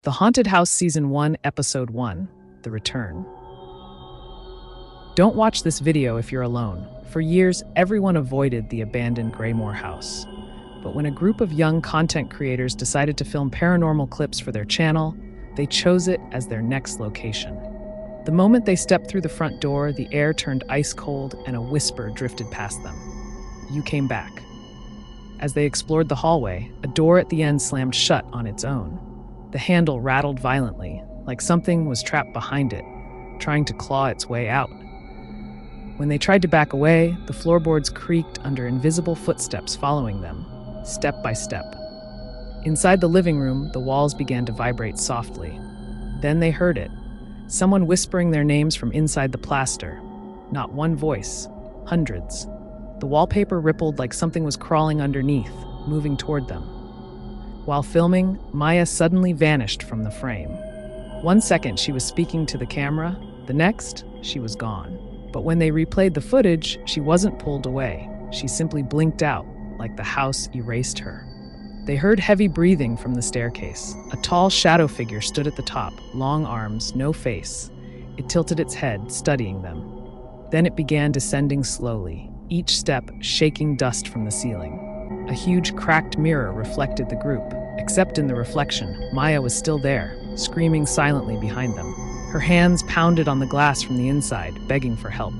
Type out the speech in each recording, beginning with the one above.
The Haunted House Season 1, Episode 1, The Return. Don't watch this video if you're alone. For years, everyone avoided the abandoned Graymoor House. But when a group of young content creators decided to film paranormal clips for their channel, they chose it as their next location. The moment they stepped through the front door, the air turned ice cold and a whisper drifted past them. You came back. As they explored the hallway, a door at the end slammed shut on its own. The handle rattled violently, like something was trapped behind it, trying to claw its way out. When they tried to back away, the floorboards creaked under invisible footsteps following them, step by step. Inside the living room, the walls began to vibrate softly. Then they heard it, someone whispering their names from inside the plaster. Not one voice, hundreds. The wallpaper rippled like something was crawling underneath, moving toward them. While filming, Maya suddenly vanished from the frame. 1 second, she was speaking to the camera. The next, she was gone. But when they replayed the footage, she wasn't pulled away. She simply blinked out, like the house erased her. They heard heavy breathing from the staircase. A tall shadow figure stood at the top, long arms, no face. It tilted its head, studying them. Then it began descending slowly, each step shaking dust from the ceiling. A huge cracked mirror reflected the group. Except in the reflection, Maya was still there, screaming silently behind them. Her hands pounded on the glass from the inside, begging for help.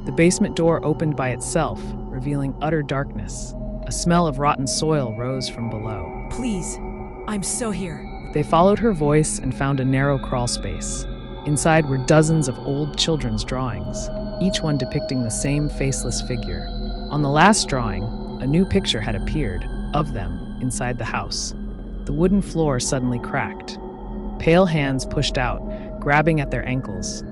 The basement door opened by itself, revealing utter darkness. A smell of rotten soil rose from below. Please, I'm so here. They followed her voice and found a narrow crawl space. Inside were dozens of old children's drawings, each one depicting the same faceless figure. On the last drawing, a new picture had appeared, of them, inside the house. The wooden floor suddenly cracked. Pale hands pushed out, grabbing at their ankles.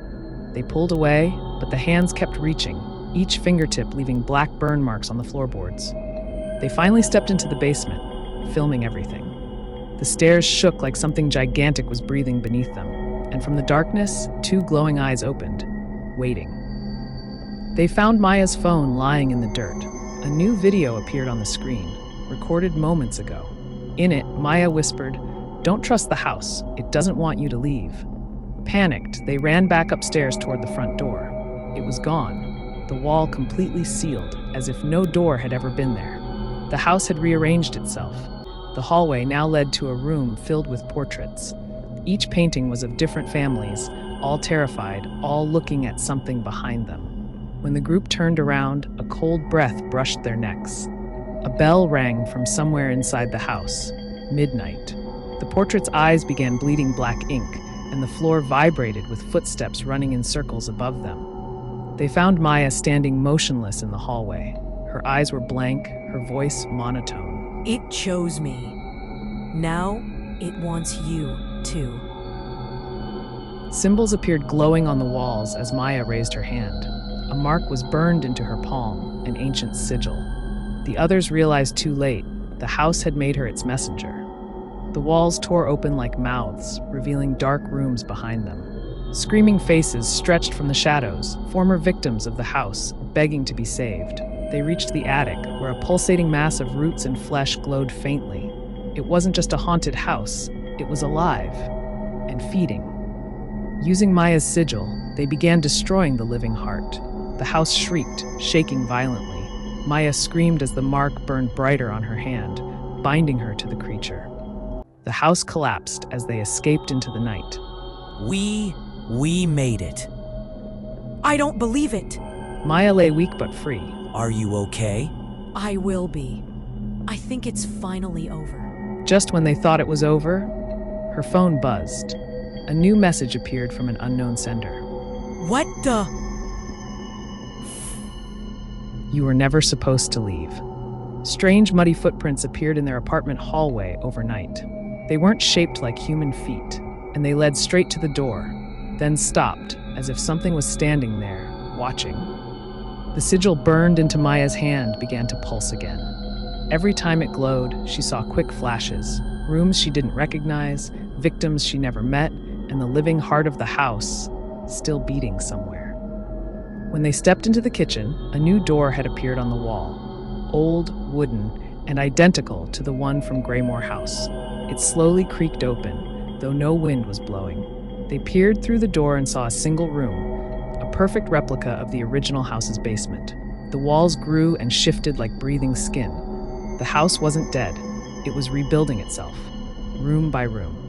They pulled away, but the hands kept reaching, each fingertip leaving black burn marks on the floorboards. They finally stepped into the basement, filming everything. The stairs shook like something gigantic was breathing beneath them, and from the darkness, 2 glowing eyes opened, waiting. They found Maya's phone lying in the dirt. A new video appeared on the screen, recorded moments ago. In it, Maya whispered, "Don't trust the house. It doesn't want you to leave." Panicked, they ran back upstairs toward the front door. It was gone, the wall completely sealed, as if no door had ever been there. The house had rearranged itself. The hallway now led to a room filled with portraits. Each painting was of different families, all terrified, all looking at something behind them. When the group turned around, a cold breath brushed their necks. A bell rang from somewhere inside the house. Midnight. The portrait's eyes began bleeding black ink, and the floor vibrated with footsteps running in circles above them. They found Maya standing motionless in the hallway. Her eyes were blank, her voice monotone. It chose me. Now it wants you, too. Symbols appeared glowing on the walls as Maya raised her hand. A mark was burned into her palm, an ancient sigil. The others realized too late, the house had made her its messenger. The walls tore open like mouths, revealing dark rooms behind them. Screaming faces stretched from the shadows, former victims of the house, begging to be saved. They reached the attic, where a pulsating mass of roots and flesh glowed faintly. It wasn't just a haunted house, it was alive and feeding. Using Maya's sigil, they began destroying the living heart. The house shrieked, shaking violently. Maya screamed as the mark burned brighter on her hand, binding her to the creature. The house collapsed as they escaped into the night. We made it. I don't believe it. Maya lay weak but free. Are you okay? I will be. I think it's finally over. Just when they thought it was over, her phone buzzed. A new message appeared from an unknown sender. What the? You were never supposed to leave. Strange muddy footprints appeared in their apartment hallway overnight. They weren't shaped like human feet, and they led straight to the door, then stopped, as if something was standing there, watching. The sigil burned into Maya's hand, began to pulse again. Every time it glowed, she saw quick flashes, rooms she didn't recognize, victims she never met, and the living heart of the house, still beating somewhere. When they stepped into the kitchen, a new door had appeared on the wall, old, wooden, and identical to the one from Graymoor House. It slowly creaked open, though no wind was blowing. They peered through the door and saw a single room, a perfect replica of the original house's basement. The walls grew and shifted like breathing skin. The house wasn't dead. It was rebuilding itself, room by room.